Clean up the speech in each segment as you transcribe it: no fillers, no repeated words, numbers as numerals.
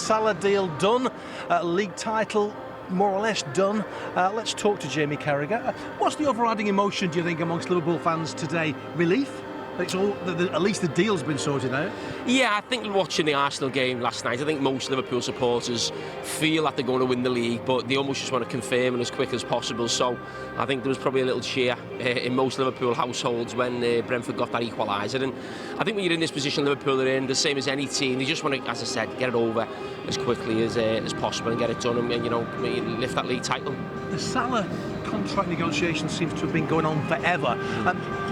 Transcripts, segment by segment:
Salah deal done, league title more or less done. Let's talk to Jamie Carragher. What's the overriding emotion, do you think, amongst Liverpool fans today? Relief? It's all, at least the deal's been sorted out. Yeah, I think watching the Arsenal game last night, I think most Liverpool supporters feel that they're going to win the league, but they almost just want to confirm it as quick as possible. So I think there was probably a little cheer in most Liverpool households when Brentford got that equaliser. And I think when you're in this position Liverpool are in, the same as any team, they just want to, as I said, get it over as quickly as possible and get it done and, you know, lift that league title. The Salah contract negotiation seems to have been going on forever.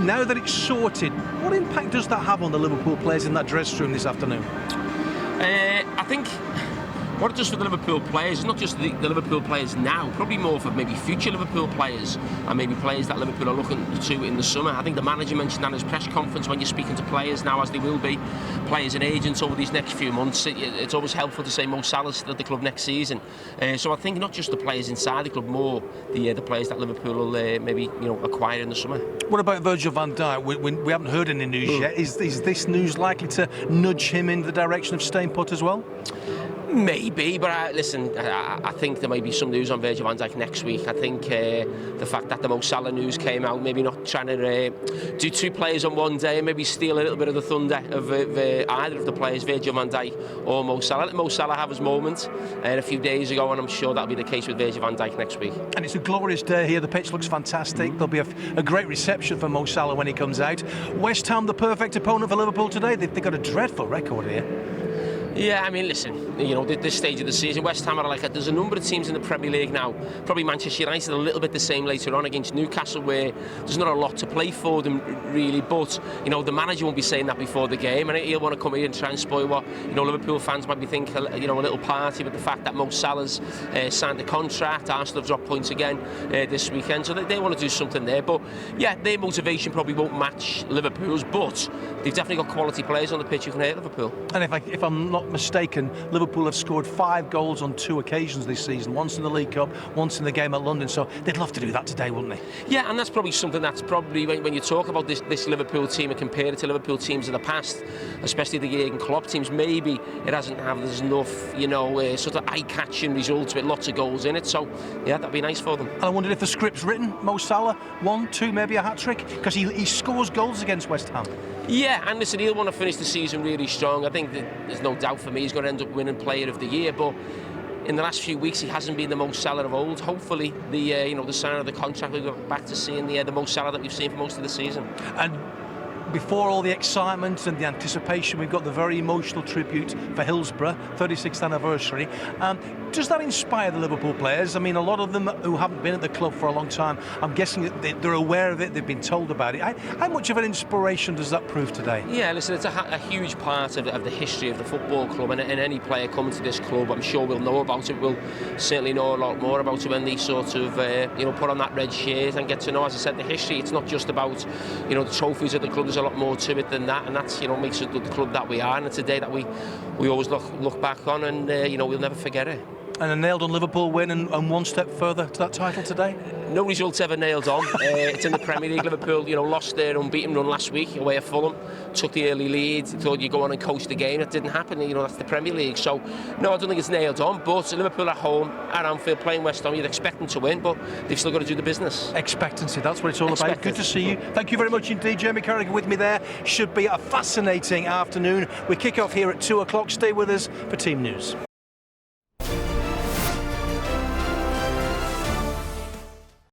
Now that it's sorted, what impact does that have on the Liverpool players in that dressing room this afternoon? I think what it does for the Liverpool players, not just the Liverpool players now, probably more for maybe future Liverpool players and maybe players that Liverpool are looking to in the summer. I think the manager mentioned that in his press conference when you're speaking to players now, as they will be, players and agents over these next few months. It's always helpful to say Mo Salah's still at the club next season. So I think not just the players inside the club, more the players that Liverpool will maybe acquire in the summer. What about Virgil van Dijk? We haven't heard any news yet. Is this news likely to nudge him in the direction of staying put as well? Maybe, but listen, I think there may be some news on Virgil van Dijk next week. I think the fact that the Mo Salah news came out, maybe not trying to do two players on one day, maybe steal a little bit of the thunder of either of the players, Virgil van Dijk or Mo Salah. Let Mo Salah have his moment a few days ago, and I'm sure that'll be the case with Virgil van Dijk next week. And it's a glorious day here. The pitch looks fantastic. There'll be a great reception for Mo Salah when he comes out. West Ham, the perfect opponent for Liverpool today. They've got a dreadful record here. Yeah, I mean, listen, this stage of the season, West Ham are there's a number of teams in the Premier League now, probably Manchester United a little bit the same later on against Newcastle, where there's not a lot to play for them really, but the manager won't be saying that before the game, and he'll want to come here and try and spoil what Liverpool fans might be thinking, a little party with the fact that Mo Salah's signed the contract. Arsenal have dropped points again this weekend, so they want to do something there. But yeah, their motivation probably won't match Liverpool's, but they've definitely got quality players on the pitch who can hurt Liverpool. And if I'm not mistaken, Liverpool have scored 5 goals on 2 occasions this season, once in the League Cup, once in the game at London, so they'd love to do that today, wouldn't they? Yeah, and that's probably something that's probably, when you talk about this Liverpool team and compare it to Liverpool teams in the past, especially the Jurgen Klopp teams, maybe there's enough, sort of eye-catching results with lots of goals in it, so yeah, that'd be nice for them. And I wondered if the script's written, Mo Salah, 1, 2, maybe a hat-trick, because he scores goals against West Ham. Yeah, and listen, he'll want to finish the season really strong. I think that there's no doubt for me he's going to end up winning Player of the Year, but in the last few weeks he hasn't been the Mo Salah of old. Hopefully the sign of the contract, we'll go back to seeing the Mo Salah that we've seen for most of the season. And before all the excitement and the anticipation, we've got the very emotional tribute for Hillsborough, 36th anniversary. Does that inspire the Liverpool players? I mean, a lot of them who haven't been at the club for a long time, I'm guessing that they're aware of it, they've been told about it. How much of an inspiration does that prove today? Yeah, listen, it's a huge part of the history of the football club, and any player coming to this club, I'm sure will know about it, will certainly know a lot more about it when they sort of, put on that red shirt and get to know, as I said, the history. It's not just about, the trophies of the club, there's a lot more to it than that, and that's, makes it the club that we are, and it's a day that we always look back on, and, we'll never forget it. And a nailed-on Liverpool win and one step further to that title today? No result's ever nailed on. It's in the Premier League. Liverpool, lost their unbeaten run last week away at Fulham, took the early lead, thought you'd go on and coach the game. That didn't happen. That's the Premier League. So, no, I don't think it's nailed on. But Liverpool at home, at Anfield, playing West Ham, you'd expect them to win, but they've still got to do the business. Expectancy, that's what it's all about. Good to see you. Thank you very much indeed, Jamie Carragher, with me there. Should be a fascinating afternoon. We kick off here at 2 o'clock. Stay with us for team news.